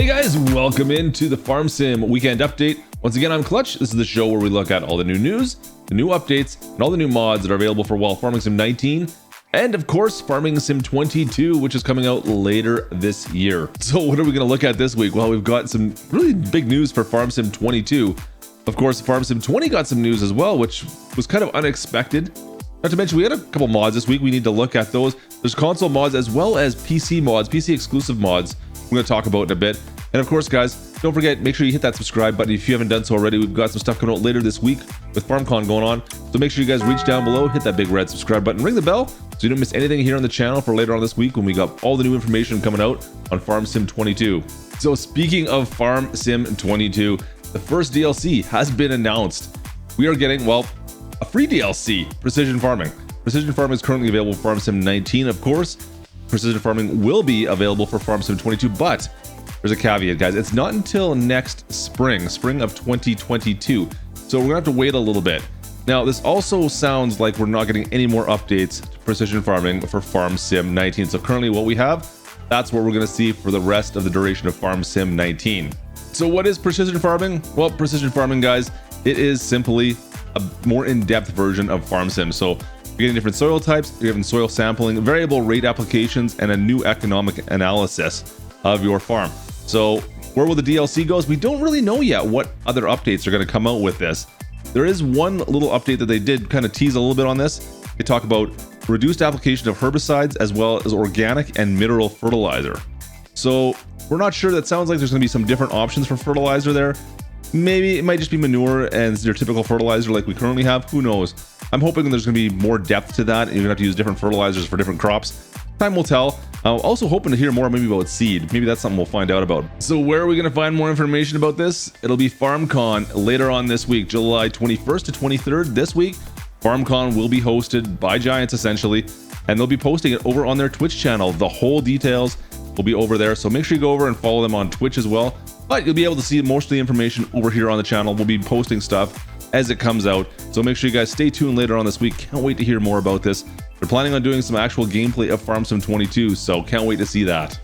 Hey guys, welcome into the Farm Sim Weekend Update. Once again, I'm Klutch. This is the show where we look at all the new news, the new updates, and all the new mods that are available for Farming Sim 19, and of course, Farming Sim 22, which is coming out later this year. So what are we going to look at this week? Well, we've got some really big news for Farm Sim 22. Of course, Farm Sim 20 got some news as well, which was kind of unexpected. Not to mention, we had a couple mods this week. We need to look at those. There's console mods as well as PC mods, PC exclusive mods. We're going to talk about in a bit. And of course, guys, don't forget, make sure you hit that subscribe button if you haven't done so already. We've got some stuff coming out later this week with FARMCON going on. So make sure you guys reach down below, hit that big red subscribe button, ring the bell so you don't miss anything here on the channel for later on this week when we got all the new information coming out on Farm Sim 22. So speaking of Farm Sim 22, the first DLC has been announced. We are getting, well, a free DLC, Precision Farming. Precision Farming is currently available for Farm Sim 19, of course. Precision Farming will be available for Farm Sim 22, but there's a caveat, guys. It's not until next spring of 2022. So we're gonna have to wait a little bit. Now, this also sounds like we're not getting any more updates to Precision Farming for Farm Sim 19. So currently what we have, that's what we're gonna see for the rest of the duration of Farm Sim 19. So what is Precision Farming? Well, Precision Farming, guys, it is simply a more in-depth version of Farm Sim. So you're getting different soil types, you're having soil sampling, variable rate applications, and a new economic analysis of your farm. So where will the DLC go? We don't really know yet what other updates are going to come out with this. There is one little update that they did kind of tease a little bit on this. They talk about reduced application of herbicides as well as organic and mineral fertilizer. So we're not sure. That sounds like there's going to be some different options for fertilizer there. Maybe it might just be manure and your typical fertilizer like we currently have. Who knows? I'm hoping there's going to be more depth to that and you're going to have to use different fertilizers for different crops. Time will tell. I'm also hoping to hear more maybe about Siid. Maybe that's something we'll find out about. So where are we going to find more information about this? It'll be FARMCON later on this week, July 21st to 23rd. This week, FARMCON will be hosted by Giants essentially, and they'll be posting it over on their Twitch channel. The whole details will be over there. So make sure you go over and follow them on Twitch as well. But you'll be able to see most of the information over here on the channel. We'll be posting stuff as it comes out. So make sure you guys stay tuned later on this week. Can't wait to hear more about this. They're planning on doing some actual gameplay of Farm Sim 22, so can't wait to see that.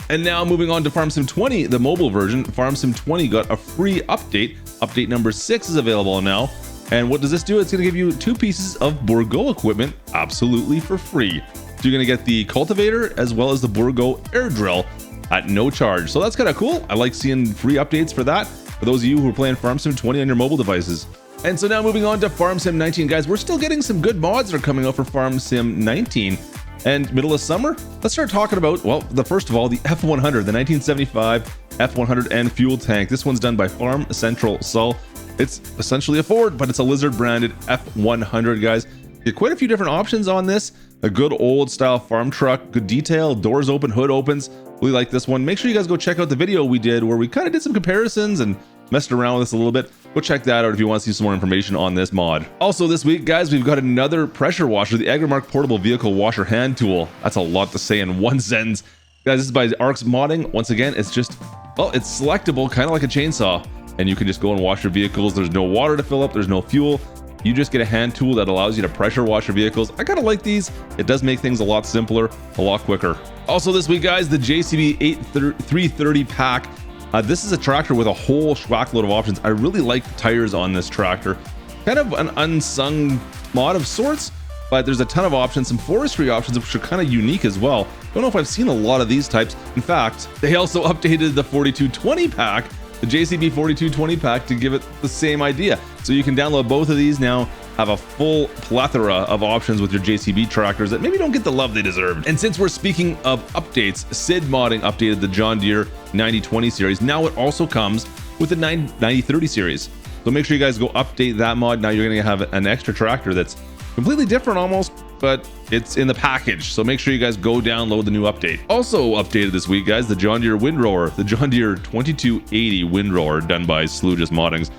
And now moving on to Farm Sim 20, the mobile version. Farm Sim 20 got a free update. Update number 6 is available now. And what does this do? It's going to give you 2 pieces of Bourgault equipment absolutely for free. So you're going to get the cultivator as well as the Bourgault air drill at no charge. So that's kind of cool. I like seeing free updates for that, for those of you who are playing Farm Sim 20 on your mobile devices. And so now moving on to Farm Sim 19, guys, we're still getting some good mods that are coming out for Farm Sim 19. And middle of summer, let's start talking about, well, first of all, the F100, the 1975 F100 and fuel tank. This one's done by Farm Central Sol. It's essentially a Ford, but it's a Lizard branded F100, guys. You get quite a few different options on this. A good old style farm truck, good detail, doors open, hood opens. Really like this one. Make sure you guys go check out the video we did where we kind of did some comparisons and messed around with this a little bit. Go check that out if you want to see some more information on this mod. Also this week, guys, we've got another pressure washer, the Agramark portable vehicle washer hand tool. That's a lot to say in one sentence. Guys, this is by Arcs Modding. Once again, it's just, well, it's selectable, kind of like a chainsaw. And you can just go and wash your vehicles. There's no water to fill up. There's no fuel. You just get a hand tool that allows you to pressure wash your vehicles. I kind of like these. It does make things a lot simpler, a lot quicker. Also this week, guys, the JCB 330 pack. This is a tractor with a whole schwack-load of options. I really like the tires on this tractor. Kind of an unsung mod of sorts, but there's a ton of options, some forestry options, which are kind of unique as well. Don't know if I've seen a lot of these types. In fact, they also updated the 4220 pack, the JCB 4220 pack, to give it the same idea. So you can download both of these now, have a full plethora of options with your JCB tractors that maybe don't get the love they deserve. And since we're speaking of updates, Siid Modding updated the John Deere 9020 series. Now it also comes with the 9030 series. So make sure you guys go update that mod. Now you're going to have an extra tractor that's completely different almost, but it's in the package. So make sure you guys go download the new update. Also updated this week, guys, the John Deere Windrower, the John Deere 2280 Windrower done by Sleutjes Moddings.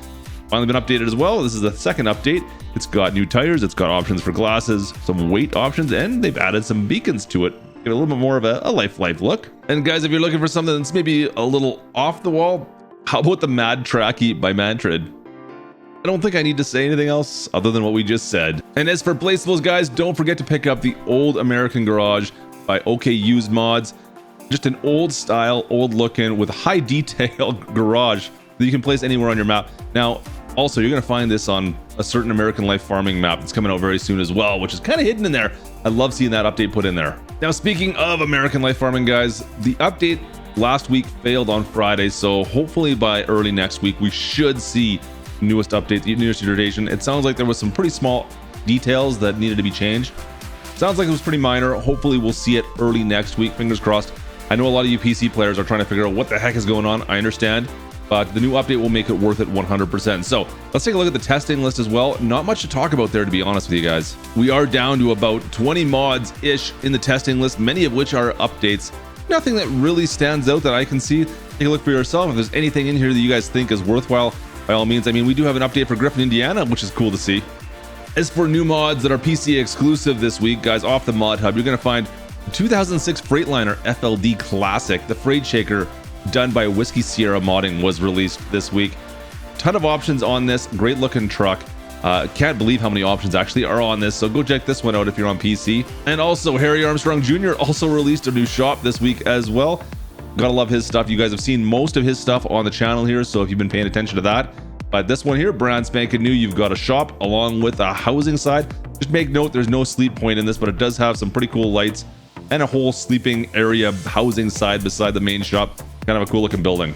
Finally been updated as well. This is the second update. It's got new tires, it's got options for glasses, some weight options, and they've added some beacons to it. Give it a little bit more of a life look. And guys, if you're looking for something that's maybe a little off the wall, how about the Mad Trackie by Mantrid? I don't think I need to say anything else other than what we just said. And as for placeables, guys, don't forget to pick up the Old American Garage by OKUSEDMODS. just an old style, old looking with high detail garage that you can place anywhere on your map. Now, also, you're going to find this on a certain American Life farming map that's coming out very soon as well, which is kind of hidden in there. I love seeing that update put in there. Now, speaking of American Life farming, guys, the update last week failed on Friday, so hopefully by early next week, we should see newest update, the newest iteration. It sounds like there was some pretty small details that needed to be changed. Sounds like it was pretty minor. Hopefully we'll see it early next week. Fingers crossed. I know a lot of you PC players are trying to figure out what the heck is going on. I understand, but the new update will make it worth it 100%. So let's take a look at the testing list as well. Not much to talk about there, to be honest with you guys. We are down to about 20 mods-ish in the testing list, many of which are updates. Nothing that really stands out that I can see. Take a look for yourself. If there's anything in here that you guys think is worthwhile, by all means. I mean, we do have an update for Griffin, Indiana, which is cool to see. As for new mods that are PC exclusive this week, guys, off the mod hub, you're going to find the 2006 Freightliner FLD Classic, the freight shaker done by Whiskey Sierra Modding, was released this week. Ton of options on this, great looking truck. Can't believe how many options actually are on this, so go check this one out if you're on PC. And also, Harry Armstrong Jr. also released a new shop this week as well. Gotta love his stuff. You guys have seen most of his stuff on the channel here, so if you've been paying attention to that. But this one here, brand spanking new. You've got a shop along with a housing side. Just make note, there's no sleep point in this, but it does have some pretty cool lights and a whole sleeping area housing side beside the main shop. Kind of a cool looking building.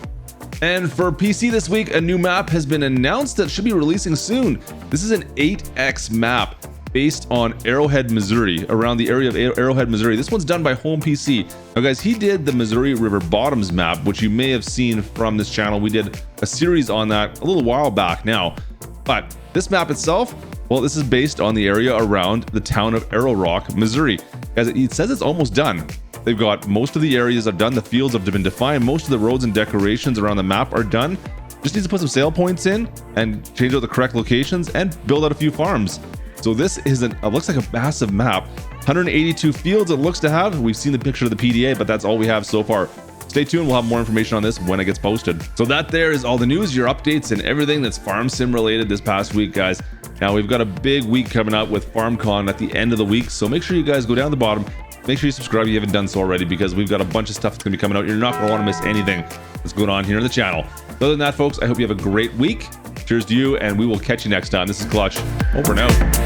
And for PC this week, a new map has been announced that should be releasing soon. This is an 8X map based on Arrowhead, Missouri, around the area of Arrowhead, Missouri. This one's done by Home PC. Now guys, he did the Missouri River Bottoms map, which you may have seen from this channel. We did a series on that a little while back now. But this map itself, well, this is based on the area around the town of Arrow Rock, Missouri. As it says it's almost done. They've got most of the areas are done. The fields have been defined. Most of the roads and decorations around the map are done. Just needs to put some sale points in and change out the correct locations and build out a few farms. So this is it looks like a massive map. 182 fields it looks to have. We've seen the picture of the PDA, but that's all we have so far. Stay tuned, we'll have more information on this when it gets posted. So that there is all the news, your updates, and everything that's farm sim related this past week, guys. Now we've got a big week coming up with FARMCON at the end of the week, so make sure you guys go down the bottom. Make sure you subscribe if you haven't done so already, because we've got a bunch of stuff that's gonna be coming out. You're not gonna want to miss anything that's going on here on the channel. Other than that, folks, I hope you have a great week. Cheers to you, and we will catch you next time. This is Klutch. Over and out.